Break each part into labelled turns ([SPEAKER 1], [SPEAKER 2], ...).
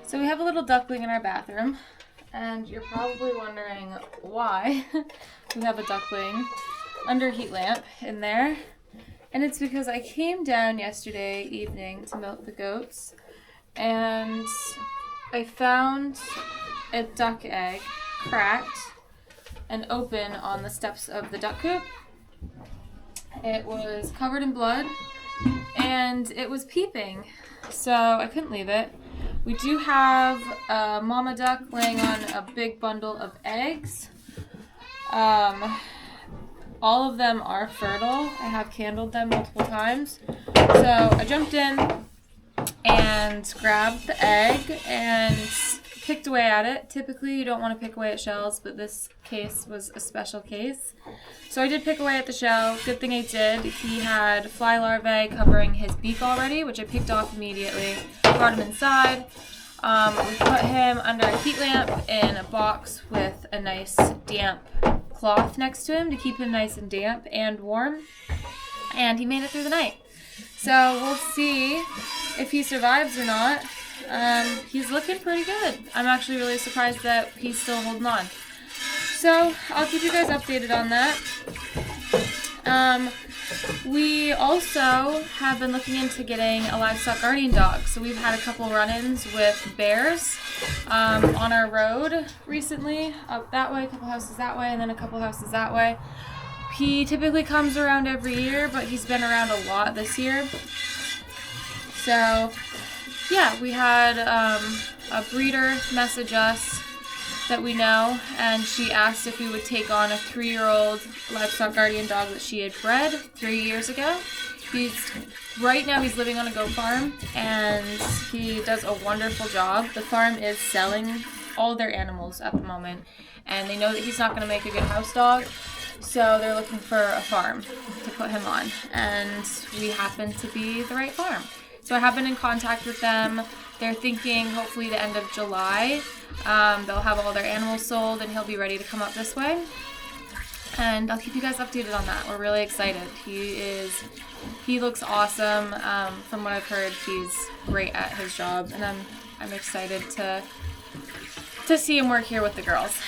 [SPEAKER 1] So we have a little duckling in our bathroom, and you're probably wondering why we have a duckling under a heat lamp in there. And it's because I came down yesterday evening to milk the goats, and I found a duck egg cracked and open on the steps of the duck coop. It was covered in blood, and it was peeping, so I couldn't leave it. We do have a mama duck laying on a big bundle of eggs. All of them are fertile. I have candled them multiple times. So I jumped in and grabbed the egg and picked away at it. Typically you don't want to pick away at shells, but this case was a special case. So I did pick away at the shell. Good thing I did. He had fly larvae covering his beak already, which I picked off immediately. Brought him inside. We put him under a heat lamp in a box with a nice damp cloth next to him to keep him nice and damp and warm. And he made it through the night. So we'll see if he survives or not. He's looking pretty good. I'm actually really surprised that he's still holding on. So I'll keep you guys updated on that. We also have been looking into getting a livestock guardian dog. So we've had a couple run-ins with bears on our road recently, up that way, a couple houses that way, and then a couple houses that way. He typically comes around every year, but he's been around a lot this year. So yeah, we had a breeder message us that we know, and she asked if we would take on a 3-year-old livestock guardian dog that she had bred 3 years ago. Right now he's living on a goat farm, and he does a wonderful job. The farm is selling all their animals at the moment, and they know that he's not going to make a good house dog, so they're looking for a farm to put him on, and we happen to be the right farm. So I have been in contact with them. They're thinking hopefully the end of July. They'll have all their animals sold and he'll be ready to come up this way. And I'll keep you guys updated on that. We're really excited. He looks awesome. From what I've heard, he's great at his job, and I'm excited to see him work here with the girls.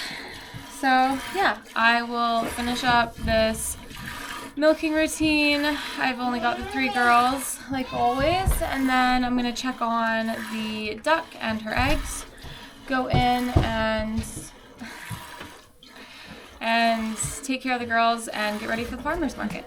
[SPEAKER 1] So yeah, I will finish up this milking routine. I've only got the 3 girls, like always, and then I'm gonna check on the duck and her eggs, go in and take care of the girls and get ready for the farmer's market.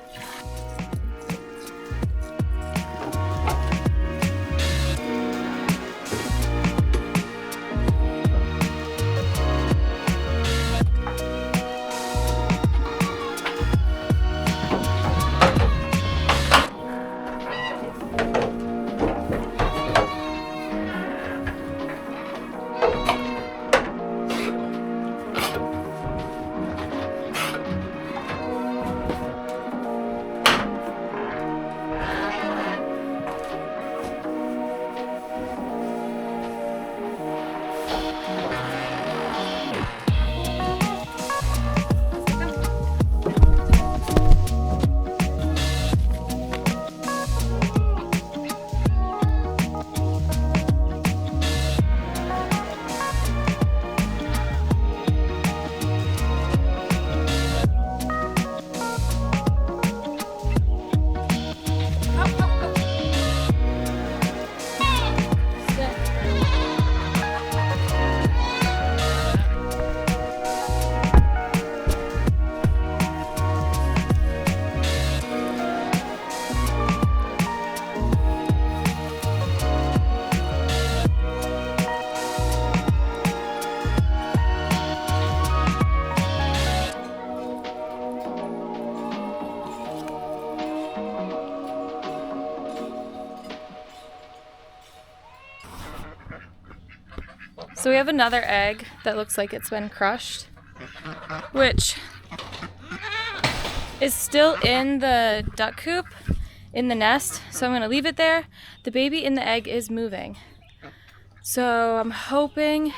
[SPEAKER 1] So we have another egg that looks like it's been crushed, which is still in the duck coop, in the nest, so I'm going to leave it there. The baby in the egg is moving. So I'm hoping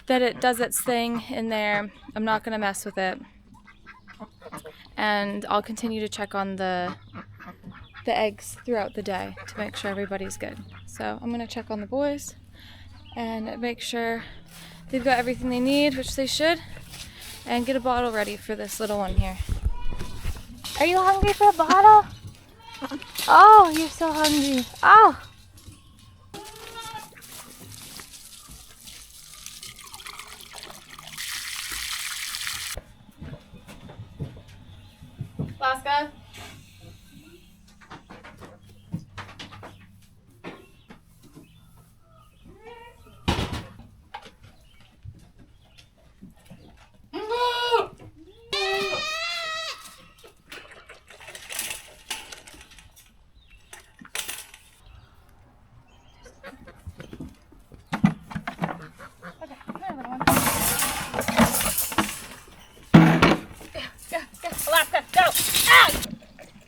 [SPEAKER 1] that it does its thing in there. I'm not going to mess with it. And I'll continue to check on the eggs throughout the day to make sure everybody's good. So I'm going to check on the boys and make sure they've got everything they need, which they should, and get a bottle ready for this little one here. Are you hungry for a bottle? Oh, you're so hungry. Oh! Alaska?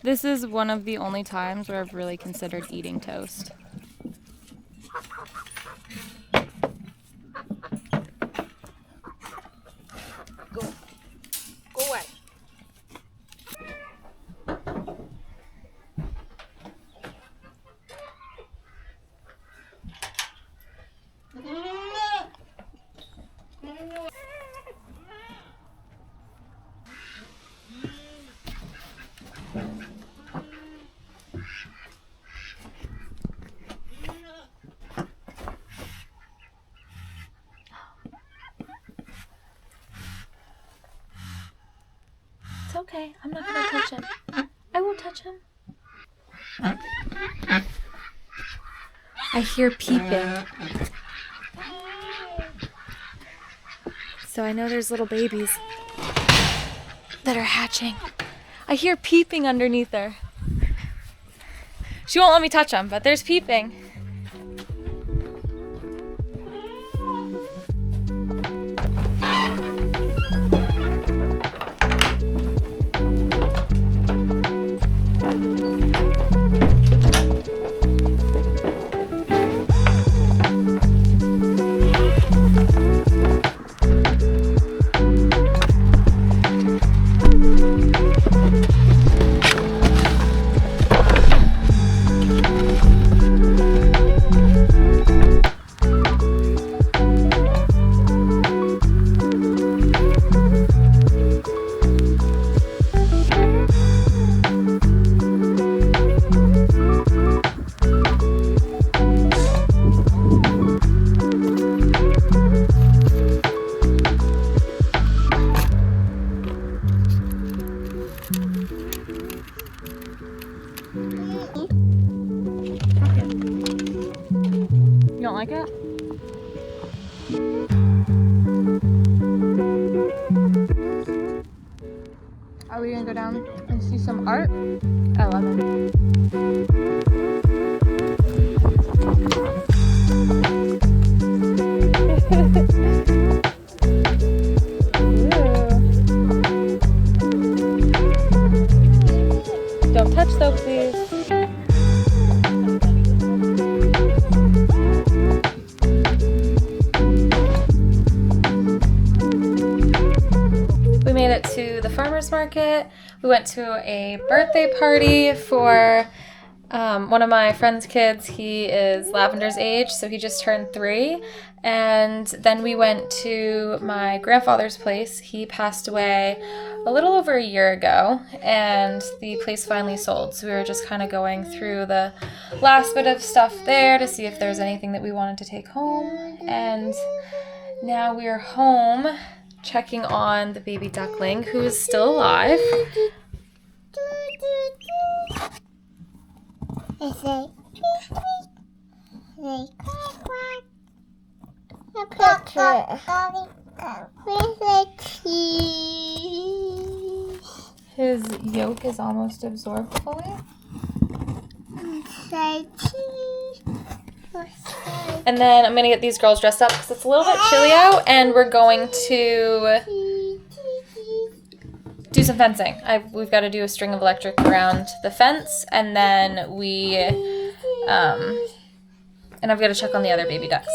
[SPEAKER 1] This is one of the only times where I've really considered eating toast.
[SPEAKER 2] Go away.
[SPEAKER 1] It's okay. I'm not gonna touch him. I won't touch him. I hear peeping. So I know there's little babies that are hatching. I hear peeping underneath her. She won't let me touch them, but there's peeping. You don't like it? Are we gonna go down and see some art? I love it. Don't touch though, please. We made it to the farmer's market. We went to a birthday party for one of my friend's kids. He is Lavender's age, so he just turned 3. And then we went to my grandfather's place. He passed away a little over a year ago, and the place finally sold. So we were just kind of going through the last bit of stuff there to see if there's anything that we wanted to take home. And now we're home checking on the baby duckling, who is still alive. His yolk is almost absorbed fully. And then I'm gonna get these girls dressed up because it's a little bit chilly out, and we're going to do some fencing. We've got to do a string of electric around the fence, and then and I've got to check on the other baby ducks.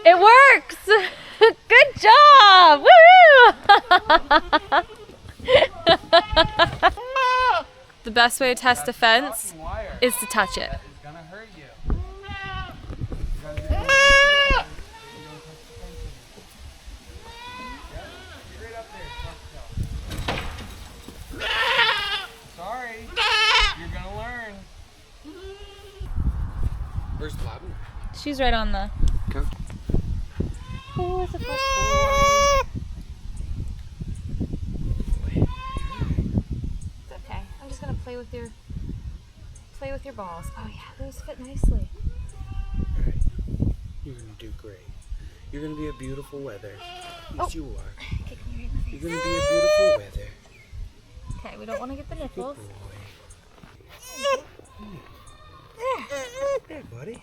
[SPEAKER 1] It works! Good job! Woohoo! The best way to test a fence is to touch it.
[SPEAKER 3] Sorry, you're gonna learn. Where's Platten?
[SPEAKER 1] She's right on the...
[SPEAKER 3] Go.
[SPEAKER 1] Who is the first boy? It's okay. I'm just gonna play with your balls. Oh yeah, those fit nicely.
[SPEAKER 3] Alright. You're gonna do great. You're gonna be a beautiful weather. Yes, you are.
[SPEAKER 1] Kick me right in the face.
[SPEAKER 3] You're gonna be a beautiful weather.
[SPEAKER 1] Okay, we don't want to get the
[SPEAKER 3] Good
[SPEAKER 1] nipples.
[SPEAKER 3] boy. There, buddy.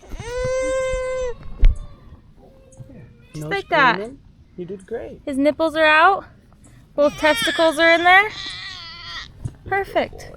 [SPEAKER 1] Just like that.
[SPEAKER 3] Screaming. You did great.
[SPEAKER 1] His nipples are out. Both testicles are in there. Perfect.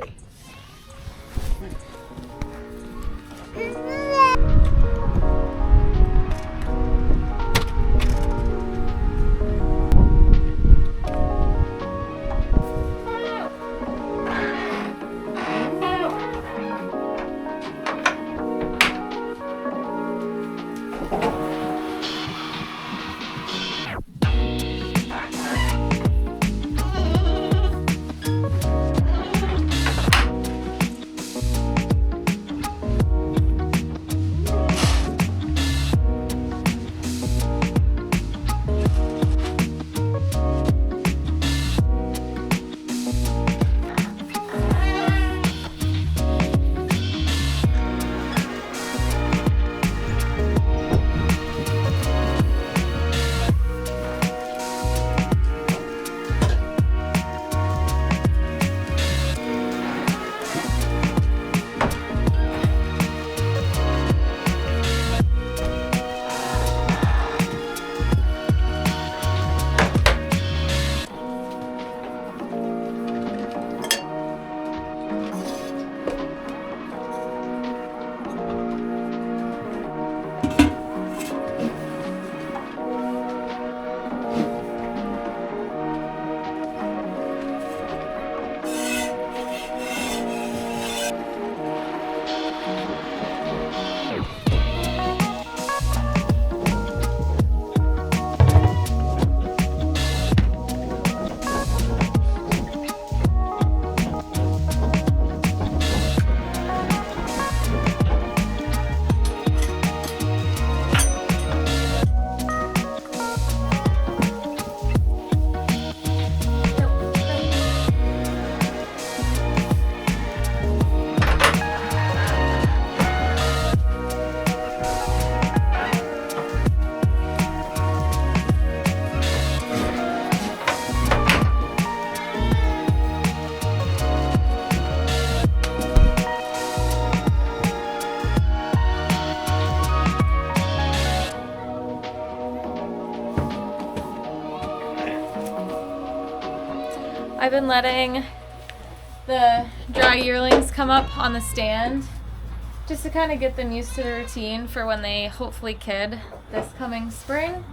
[SPEAKER 1] I've been letting the dry yearlings come up on the stand just to kind of get them used to the routine for when they hopefully kid this coming spring.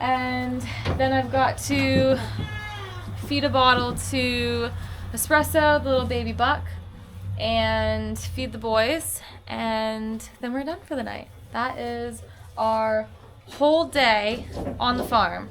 [SPEAKER 1] And then I've got to feed a bottle to Espresso, the little baby buck, and feed the boys, and then we're done for the night. That is our whole day on the farm.